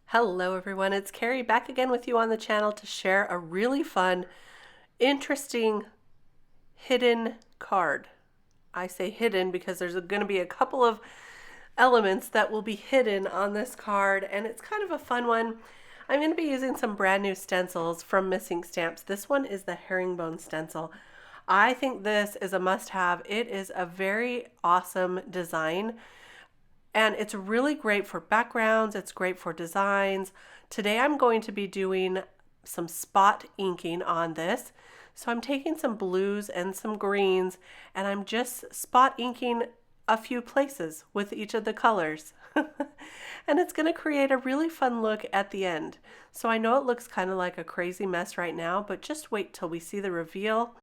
Hello everyone, it's Kari back again with you on the channel to share a really fun, interesting, hidden card. I say hidden because there's going to be a couple of elements that will be hidden on this card, and it's kind of a fun one. I'm going to be using some brand new stencils from Missing Stamps. This one is the Herringbone stencil. I think this is a must-have. It is a very awesome design. And it's really great for backgrounds, it's great for designs. Today I'm going to be doing some spot inking on this. So I'm taking some blues and some greens and I'm just spot inking a few places with each of the colors. And it's going to create a really fun look at the end. So I know it looks kind of like a crazy mess right now, but just wait till we see the reveal.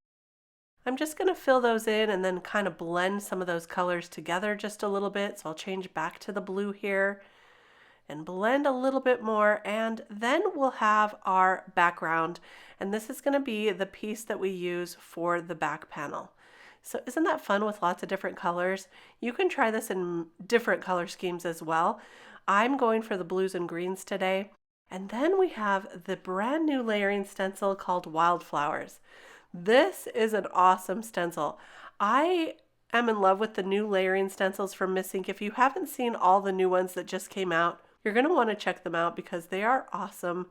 I'm just going to fill those in and then kind of blend some of those colors together just a little bit. So I'll change back to the blue here and blend a little bit more, and then we'll have our background. And this is going to be the piece that we use for the back panel. So isn't that fun with lots of different colors? You can try this in different color schemes as well. I'm going for the blues and greens today. And then we have the brand new layering stencil called Wildflowers. This is an awesome stencil. I am in love with the new layering stencils from Miss Ink. If you haven't seen all the new ones that just came out, you're going to want to check them out because they are awesome.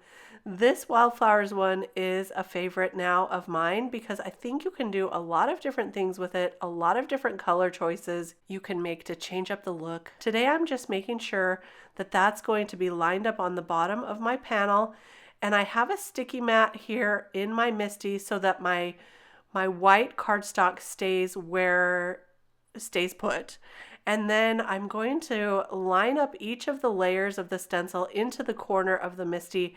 This Wildflowers one is a favorite now of mine because I think you can do a lot of different things with it, a lot of different color choices you can make to change up the look. Today I'm just making sure that that's going to be lined up on the bottom of my panel. And I have a sticky mat here in my MISTI so that my white cardstock stays put. And then I'm going to line up each of the layers of the stencil into the corner of the MISTI,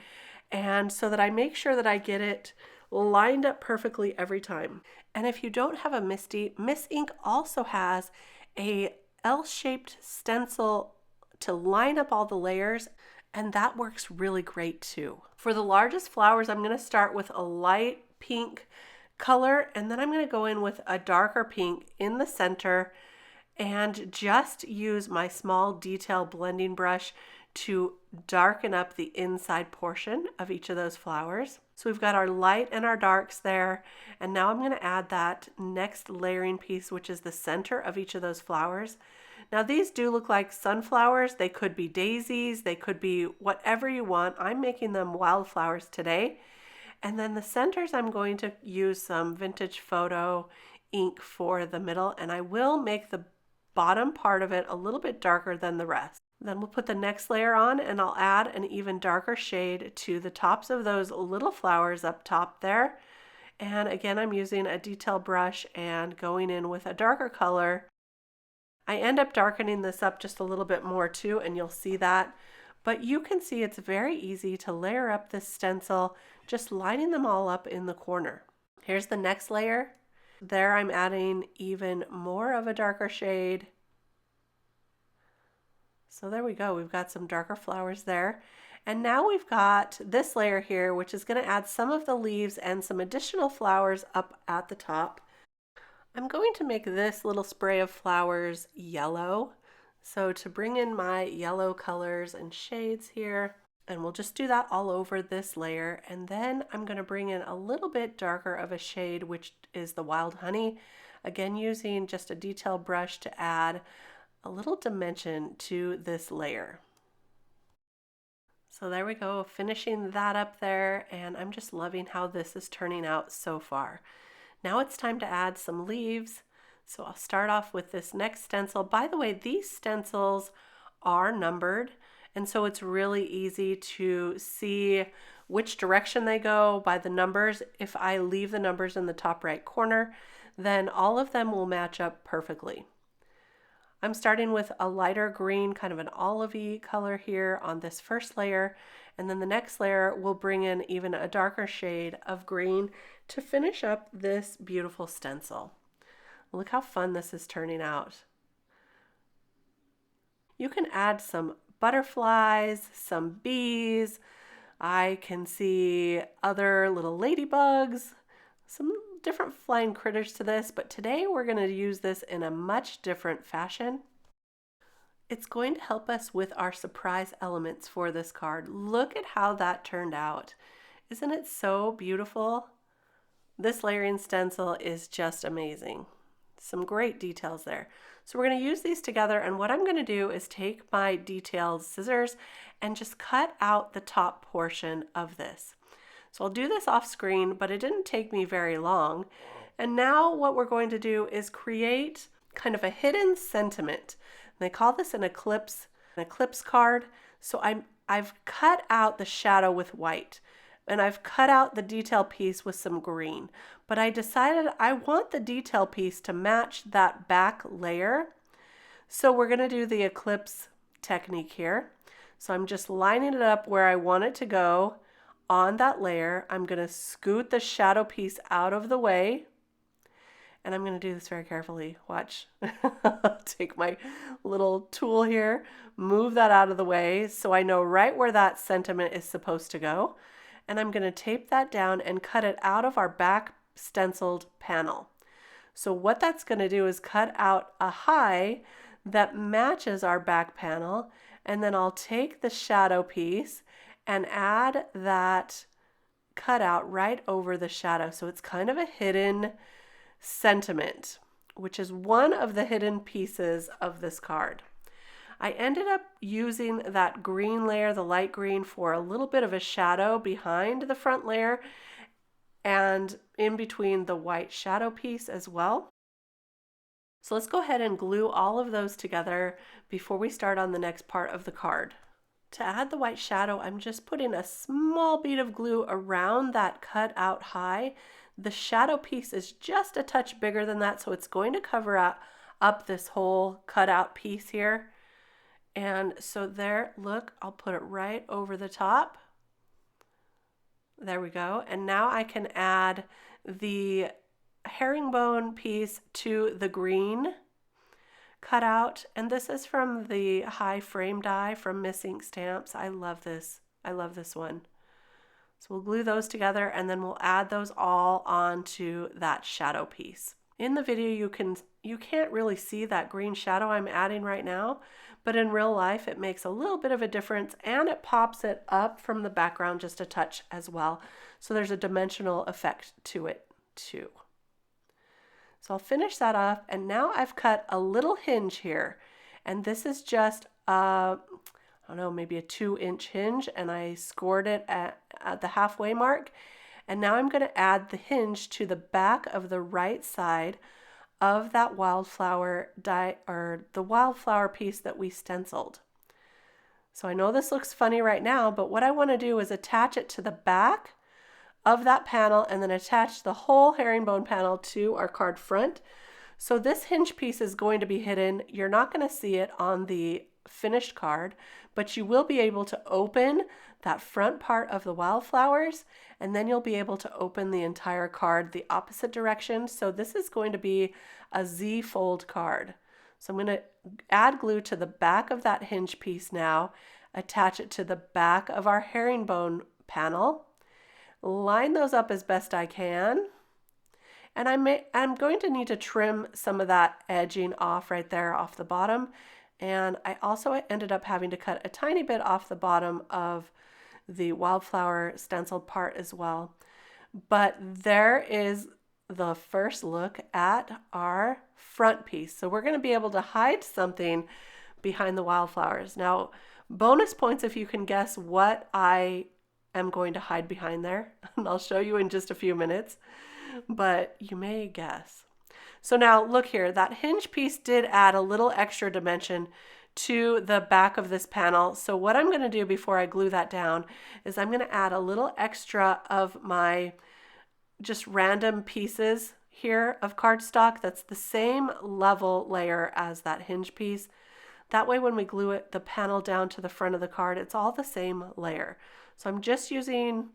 and so that I make sure that I get it lined up perfectly every time. And if you don't have a MISTI, Miss Ink also has a L-shaped stencil to line up all the layers, and that works really great too. For the largest flowers, I'm going to start with a light pink color, and then I'm going to go in with a darker pink in the center and just use my small detail blending brush to darken up the inside portion of each of those flowers. So we've got our light and our darks there, and now I'm going to add that next layering piece, which is the center of each of those flowers. Now these do look like sunflowers. They could be daisies. They could be whatever you want. I'm making them wildflowers today. And then the centers, I'm going to use some vintage photo ink for the middle, and I will make the bottom part of it a little bit darker than the rest. Then we'll put the next layer on, and I'll add an even darker shade to the tops of those little flowers up top there. And again, I'm using a detail brush and going in with a darker color. I end up darkening this up just a little bit more too, and you'll see that. But you can see it's very easy to layer up this stencil, just lining them all up in the corner. Here's the next layer. There I'm adding even more of a darker shade. So there we go, we've got some darker flowers there. And now we've got this layer here, which is going to add some of the leaves and some additional flowers up at the top. I'm going to make this little spray of flowers yellow. So to bring in my yellow colors and shades here, and we'll just do that all over this layer. And then I'm going to bring in a little bit darker of a shade, which is the Wild Honey. Again, using just a detail brush to add a little dimension to this layer. So there we go, finishing that up there, and I'm just loving how this is turning out so far. Now it's time to add some leaves. So I'll start off with this next stencil. By the way, these stencils are numbered, and so it's really easy to see which direction they go by the numbers. If I leave the numbers in the top right corner, then all of them will match up perfectly. I'm starting with a lighter green, kind of an olivey color here on this first layer, and then the next layer will bring in even a darker shade of green to finish up this beautiful stencil. Look how fun this is turning out. You can add some butterflies, some bees. I can see other little ladybugs, some different flying critters to this, but today we're going to use this in a much different fashion. It's going to help us with our surprise elements for this card. Look at how that turned out. Isn't it so beautiful? This layering stencil is just amazing. Some great details there. So we're going to use these together, and what I'm going to do is take my detailed scissors and just cut out the top portion of this. So I'll do this off screen, but it didn't take me very long. And now what we're going to do is create kind of a hidden sentiment. And they call this an eclipse card. So I've cut out the shadow with white, and I've cut out the detail piece with some green. But I decided I want the detail piece to match that back layer. So we're going to do the eclipse technique here. So I'm just lining it up where I want it to go on that layer. I'm going to scoot the shadow piece out of the way. And I'm going to do this very carefully. Watch. Take my little tool here, move that out of the way so I know right where that sentiment is supposed to go. And I'm going to tape that down and cut it out of our back stenciled panel. So what that's going to do is cut out a high that matches our back panel, and then I'll take the shadow piece and add that cutout right over the shadow. So it's kind of a hidden sentiment, which is one of the hidden pieces of this card. I ended up using that green layer, the light green, for a little bit of a shadow behind the front layer and in between the white shadow piece as well. So let's go ahead and glue all of those together before we start on the next part of the card. To add the white shadow, I'm just putting a small bead of glue around that cut out high. The shadow piece is just a touch bigger than that, so it's going to cover up this whole cut out piece here. And so there, look, I'll put it right over the top. There we go. And now I can add the herringbone piece to the green cutout. And this is from the high frame die from Miss Ink Stamps. I love this. I love this one. So we'll glue those together, and then we'll add those all onto that shadow piece. In the video, you can't really see that green shadow I'm adding right now, but in real life it makes a little bit of a difference, and it pops it up from the background just a touch as well. So there's a dimensional effect to it too. So I'll finish that off, and now I've cut a little hinge here, and this is just I don't know, maybe a 2-inch hinge, and I scored it at the halfway mark. And now I'm going to add the hinge to the back of the right side of that wildflower die, or the wildflower piece that we stenciled. So I know this looks funny right now, but what I want to do is attach it to the back of that panel and then attach the whole herringbone panel to our card front. So this hinge piece is going to be hidden. You're not going to see it on the finished card, but you will be able to open that front part of the wildflowers, and then you'll be able to open the entire card the opposite direction. So this is going to be a Z fold card. So I'm going to add glue to the back of that hinge piece now, attach it to the back of our herringbone panel, line those up as best I can. And I'm going to need to trim some of that edging off right there off the bottom. And I also ended up having to cut a tiny bit off the bottom of the wildflower stenciled part as well. But there is the first look at our front piece. So we're going to be able to hide something behind the wildflowers. Now, bonus points if you can guess what I am going to hide behind there. And I'll show you in just a few minutes, but you may guess. So now look here, that hinge piece did add a little extra dimension to the back of this panel. So what I'm going to do before I glue that down is I'm going to add a little extra of my just random pieces here of cardstock that's the same level layer as that hinge piece. That way when we glue it, the panel down to the front of the card, it's all the same layer. So I'm just using,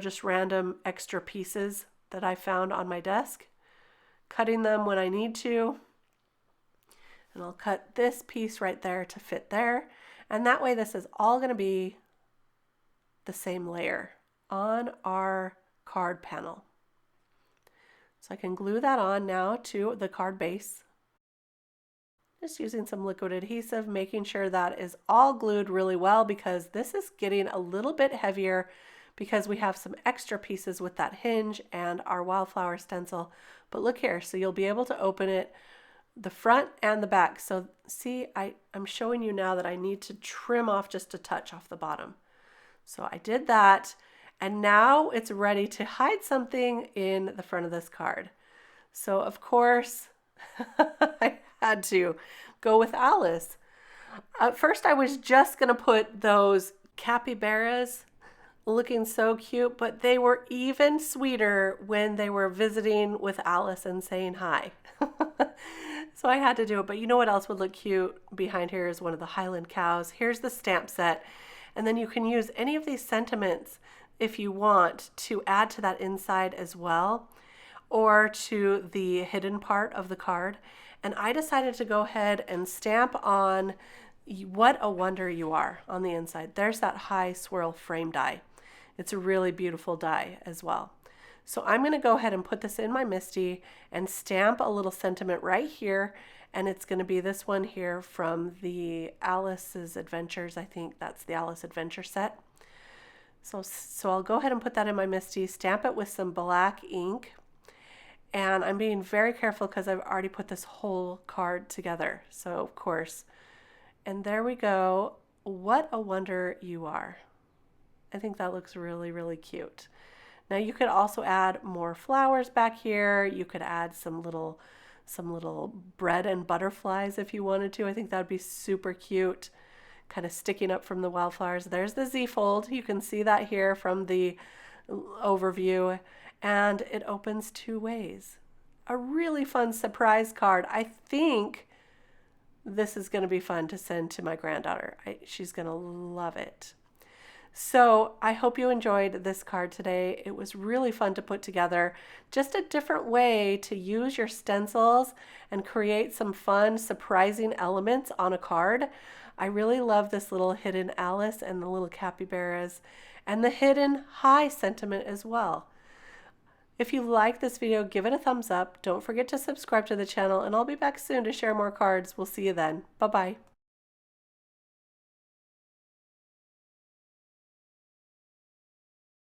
just random extra pieces that I found on my desk, cutting them when I need to. And I'll cut this piece right there to fit there. And that way this is all going to be the same layer on our card panel. So I can glue that on now to the card base. Just using some liquid adhesive, making sure that is all glued really well, because this is getting a little bit heavier because we have some extra pieces with that hinge and our wildflower stencil. But look here, so you'll be able to open it the front and the back. So see, I'm showing you now that I need to trim off just a touch off the bottom. So I did that, and now it's ready to hide something in the front of this card. So of course, I had to go with Alice. At first I was just gonna put those capybaras, looking so cute, but they were even sweeter when they were visiting with Alice and saying hi. So I had to do it. But you know what else would look cute behind here is one of the Highland cows. Here's the stamp set. And then you can use any of these sentiments if you want to add to that inside as well, or to the hidden part of the card. And I decided to go ahead and stamp on What a Wonder You Are on the inside. There's that high swirl frame die. It's a really beautiful die as well. So I'm going to go ahead and put this in my MISTI and stamp a little sentiment right here. And it's going to be this one here from the Alice's Adventures. I think that's the Alice Adventure set. So I'll go ahead and put that in my MISTI, stamp it with some black ink. And I'm being very careful because I've already put this whole card together. So of course, and there we go. What a Wonder You Are. I think that looks really, really cute. Now you could also add more flowers back here. You could add some little bread and butterflies if you wanted to. I think that'd be super cute, kind of sticking up from the wildflowers. There's the Z-fold. You can see that here from the overview, and it opens two ways. A really fun surprise card. I think this is going to be fun to send to my granddaughter. She's going to love it. So I hope you enjoyed this card today. It was really fun to put together. Just a different way to use your stencils and create some fun, surprising elements on a card. I really love this little hidden Alice and the little capybaras and the hidden high sentiment as well. If you like this video, give it a thumbs up. Don't forget to subscribe to the channel, and I'll be back soon to share more cards. We'll see you then. Bye-bye.